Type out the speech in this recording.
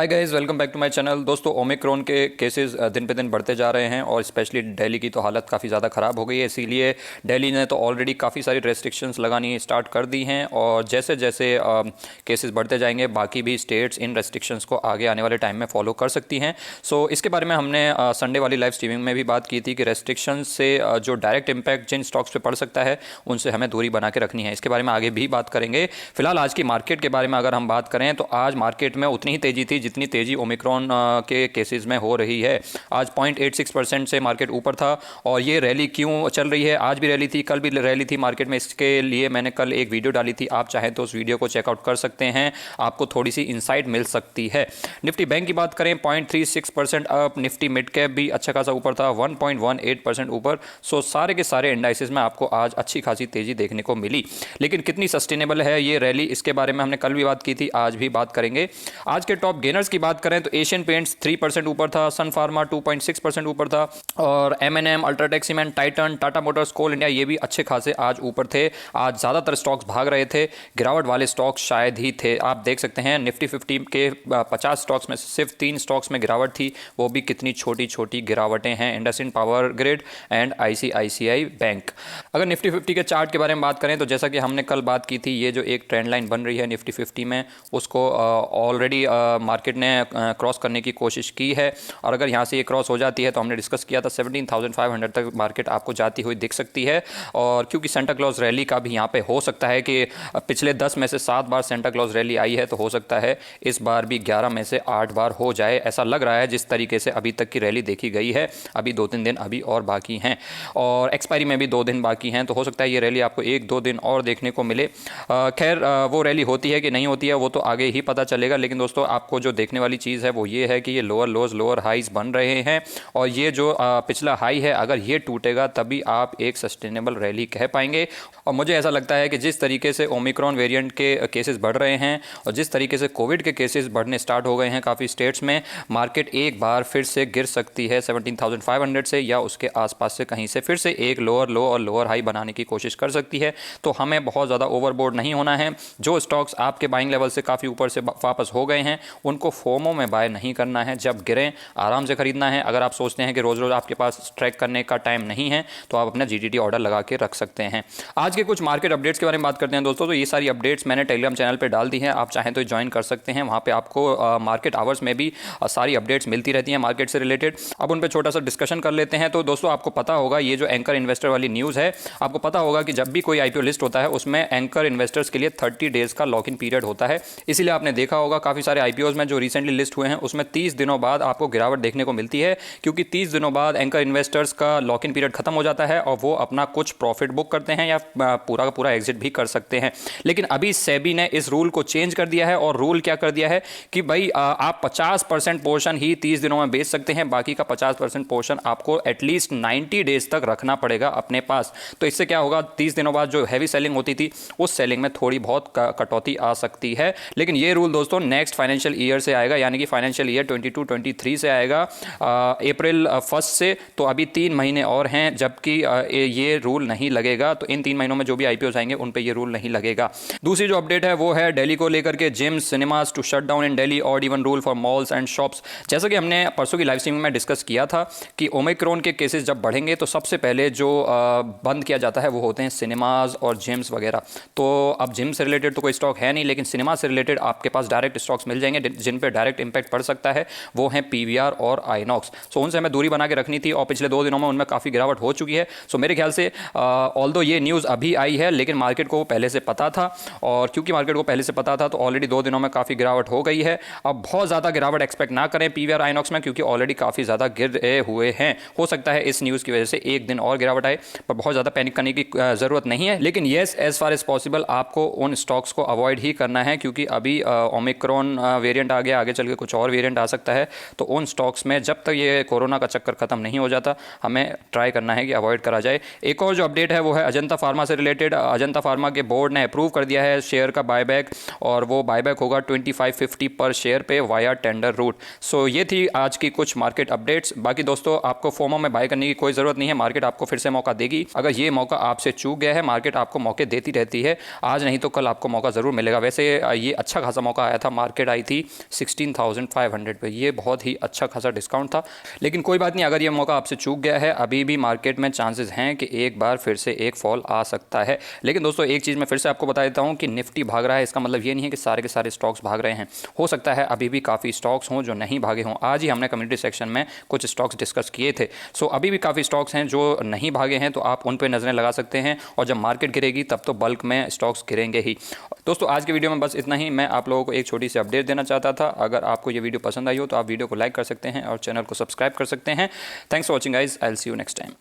Hi guys, welcome back to my channel. दोस्तों, Omicron के cases दिन पे दिन बढ़ते जा रहे हैं और स्पेशली दिल्ली की तो हालत काफ़ी ज़्यादा ख़राब हो गई है। इसीलिए दिल्ली ने तो ऑलरेडी काफ़ी सारी रेस्ट्रिक्शंस लगानी स्टार्ट कर दी हैं और जैसे जैसे केसेस बढ़ते जाएंगे बाकी भी स्टेट्स इन रेस्ट्रिक्शंस को आगे आने वाले टाइम में फॉलो कर सकती हैं। सो इसके बारे में हमने संडे वाली लाइव स्ट्रीमिंग में भी बात की थी कि रेस्ट्रिक्शन से जो डायरेक्ट इम्पैक्ट जिन स्टॉक्स पे पड़ सकता है उनसे हमें दूरी बना के रखनी है। इसके बारे में आगे भी बात करेंगे। फिलहाल आज की मार्केट के बारे में अगर हम बात करें तो आज मार्केट में उतनी ही तेज़ी थी जितनी तेज़ी ओमिक्रॉन के केसेस में हो रही है। आज 0.86% से मार्केट ऊपर था। और ये रैली क्यों चल रही है? आज भी रैली थी, कल भी रैली थी मार्केट में। इसके लिए मैंने कल एक वीडियो डाली थी, आप चाहें तो उस वीडियो को चेकआउट कर सकते हैं, आपको थोड़ी सी इंसाइट मिल सकती है। निफ्टी बैंक की बात करें 0.36% अप। निफ्टी मिड कैप भी अच्छा खासा ऊपर था, 1.18% ऊपर। सो सारे के सारे इंडाइसेस में आपको आज अच्छी खासी तेज़ी देखने को मिली। लेकिन कितनी सस्टेनेबल है ये रैली, इसके बारे में हमने कल भी बात की थी, आज भी बात करेंगे। आज के टॉप गेनर्स की बात करें तो एशियन पेंट्स 3% ऊपर था, सन फार्मा 2.6% ऊपर था और M N M, UltraTech Cement, Titan, Tata Motors, Coal India ये भी अच्छे खासे आज ऊपर थे। आज ज़्यादातर स्टॉक्स भाग रहे थे, गिरावट वाले स्टॉक्स शायद ही थे। आप देख सकते हैं निफ्टी 50 के 50 स्टॉक्स में सिर्फ 3 स्टॉक्स में गिरावट थी, वो भी कितनी छोटी छोटी गिरावटें हैं, IndusInd power grid and ICICI bank. अगर निफ्टी 50 के चार्ट के बारे में बात करें तो जैसा कि हमने कल बात की थी, ये जो एक ट्रेंड लाइन बन रही है निफ्टी 50 में उसको ऑलरेडी मार्केट ने क्रॉस करने की कोशिश की है। और अगर यहाँ से ये क्रॉस हो जाती है तो हमने डिस्कस किया था 17,500 तक मार्केट आपको जाती हुई दिख सकती है। और क्योंकि सेंटा क्लॉज रैली का भी यहाँ पे हो सकता है कि पिछले 10 में से 7 बार सेंटा क्लॉज रैली आई है, तो हो सकता है इस बार भी 11 में से 8 बार हो जाए, ऐसा लग रहा है जिस तरीके से अभी तक की रैली देखी गई है। अभी 2-3 दिन अभी और बाकी हैं और एक्सपायरी में भी 2 दिन बाकी हैं, तो हो सकता है ये रैली आपको 1-2 दिन और देखने को मिले। खैर वो रैली होती है कि नहीं होती है वो तो आगे ही पता चलेगा। लेकिन दोस्तों, आपको जो देखने वाली चीज़ है वो ये है कि ये लोअर लोज लोअर हाइज बन रहे हैं और ये जो पिछला हाई है अगर ये टूटेगा तभी आप एक सस्टेनेबल रैली कह पाएंगे। और मुझे ऐसा लगता है कि जिस तरीके से ओमिक्रॉन वेरिएंट के केसेस बढ़ रहे हैं और जिस तरीके से कोविड के केसेस बढ़ने स्टार्ट हो गए हैं काफ़ी स्टेट्स में, मार्केट एक बार फिर से गिर सकती है 17,500 से या उसके आसपास से कहीं से फिर से एक लोअर लो और लोअर हाई बनाने की कोशिश कर सकती है। तो हमें बहुत ज़्यादा ओवरबोर्ड नहीं होना है। जो स्टॉक्स आपके बाइंग लेवल से काफ़ी ऊपर से वापस हो गए हैं उनको फोमो में बाय नहीं करना है। जब गिरें आराम से खरीदना है। अगर आप सोचते हैं कि रोज़ रोज़ आपके पास ट्रैक करने का टाइम नहीं है तो आप अपना जीटीटी ऑर्डर लगा के रख सकते हैं। आज के कुछ मार्केट अपडेट्स के बारे में बात करते हैं दोस्तों। तो ये सारी अपडेट्स मैंने टेलीग्राम चैनल पे डाल दी हैं, आप चाहें तो ज्वाइन कर सकते हैं। वहाँ पे आपको मार्केट आवर्स में भी सारी अपडेट्स मिलती रहती हैं मार्केट से रिलेटेड। अब उन पर छोटा सा डिस्कशन कर लेते हैं। तो दोस्तों, आपको पता होगा ये जो एंकर इन्वेस्टर वाली न्यूज़ है, आपको पता होगा कि जब भी कोई आईपीओ लिस्ट होता है उसमें एंकर इन्वेस्टर्स के लिए 30 डेज का लॉक इन पीरियड होता है। इसीलिए आपने देखा होगा काफ़ी सारे आईपीओज में जो रिसेंटली लिस्ट हुए हैं उसमें 30 दिनों बाद आपको गिरावट देखने को मिलती है, क्योंकि 30 दिनों बाद एंकर इन्वेस्टर्स का लॉक इन पीरियड खत्म हो जाता है और वो अपना कुछ प्रॉफिट बुक करते हैं या पूरा का पूरा एग्जिट भी कर सकते हैं। लेकिन अभी सेबी ने इस रूल को चेंज कर दिया है और रूल क्या कर दिया है कि भाई आप 50% पोर्शन ही 30 दिनों में बेच सकते हैं, बाकी का 50% पोर्शन आपको एटलीस्ट 90 डेज तक रखना पड़ेगा अपने पास। तो इससे क्या होगा, 30 दिनों बाद जो हैवी सेलिंग होती थी उस सेलिंग में थोड़ी बहुत कटौती आ सकती है। लेकिन ये रूल दोस्तों नेक्स्ट फाइनेंशियल ईयर से आएगा, यानी कि फाइनेंशियल ईयर 22-23 से आएगा, अप्रैल 1 से। तो अभी 3 महीने और हैं जबकि ये रूल नहीं लगेगा। तो इन 3 महीनों में जो भी आईपीओ आएंगे उन पे ये रूल नहीं लगेगा। दूसरी जो अपडेट है वो है दिल्ली को लेकर के, gyms cinemas to shut down in Delhi, odd even rule for malls and shops. जैसा कि हमने परसों की लाइव स्ट्रीमिंग में डिस्कस किया था कि ओमिक्रॉन के केसेस जब बढ़ेंगे तो सबसे पहले जो बंद किया जाता है वो होते हैं सिनेमाज और जिम्स वगैरह। तो अब जिम से रिलेटेड तो कोई स्टॉक है नहीं, लेकिन सिनेमा से रिलेटेड आपके पास डायरेक्ट स्टॉक्स मिल जाएंगे जिन पे डायरेक्ट इंपैक्ट पड़ सकता है, वो हैं पीवीआर और आइनॉक्स। सो उनसे हमें दूरी बना के रखनी थी और पिछले 2 दिनों में उनमें काफ़ी गिरावट हो चुकी है। सो मेरे ख्याल से ऑल्दो ये न्यूज़ अभी आई है लेकिन मार्केट को पहले से पता था, और क्योंकि मार्केट को पहले से पता था तो ऑलरेडी 2 दिनों में काफ़ी गिरावट हो गई है। अब बहुत ज़्यादा गिरावट एक्सपेक्ट ना करें पीवीआर आइनॉक्स में, क्योंकि ऑलरेडी काफ़ी ज़्यादा गिरे हुए हैं। हो सकता है इस न्यूज़ की वजह से एक दिन और गिरावट आए, पर बहुत ज़्यादा पैनिक करने की ज़रूरत नहीं है। लेकिन yes, as far as possible आपको उन स्टॉक्स को अवॉइड ही करना है, क्योंकि अभी ओमिक्रॉन वेरिएंट आ गया, आगे चल के कुछ और वेरिएंट आ सकता है। तो उन स्टॉक्स में जब तक ये कोरोना का चक्कर खत्म नहीं हो जाता हमें ट्राई करना है कि अवॉइड करा जाए। एक और जो अपडेट है वो है अजंता फार्मा से रिलेटेड। अजंता फार्मा के बोर्ड ने अप्रूव कर दिया है शेयर का बायबैक, और वो बायबैक होगा 2550 पर शेयर पे वाया टेंडर रूट। सो ये थी आज की कुछ मार्केट अपडेट्स। बाकी दोस्तों, आपको फोमो में बाय करने की कोई ज़रूरत नहीं है, मार्केट आपको फिर से मौका देगी। अगर ये मौका आपसे चूक गया है, मार्केट आपको मौके देती रहती है, आज नहीं तो कल आपको मौका ज़रूर मिलेगा। वैसे ये अच्छा खासा मौका आया था, मार्केट आई थी 16,500 पे। ये बहुत ही अच्छा खासा डिस्काउंट था, लेकिन कोई बात नहीं, अगर ये मौका आपसे चूक गया है, अभी भी मार्केट में चांसेस हैं कि एक बार फिर से एक फॉल आ सकता है। लेकिन दोस्तों एक चीज़ मैं फिर से आपको बता देता हूँ कि निफ्टी भाग रहा है, इसका मतलब ये नहीं है कि सारे के सारे स्टॉक्स भाग रहे हैं। हो सकता है अभी भी काफ़ी स्टॉक्स हों जो नहीं भागे हों। आज ही हमने कम्युनिटी सेक्शन में कुछ स्टॉक्स डिस्कस किए थे। सो अभी भी काफ़ी स्टॉक्स हैं जो नहीं भागे हैं, तो आप उन पर नज़रें लगा सकते हैं, और जब मार्केट गिरेगी तब तो बल्क में स्टॉक्स गिरेंगे ही। दोस्तों आज के वीडियो में बस इतना ही। मैं आप लोगों को एक छोटी सी अपडेट देना चाहता था। अगर आपको ये वीडियो पसंद आई हो तो आप वीडियो को लाइक कर सकते हैं और चैनल को सब्सक्राइब कर सकते हैं। Thanks for watching guys, I will see you next time.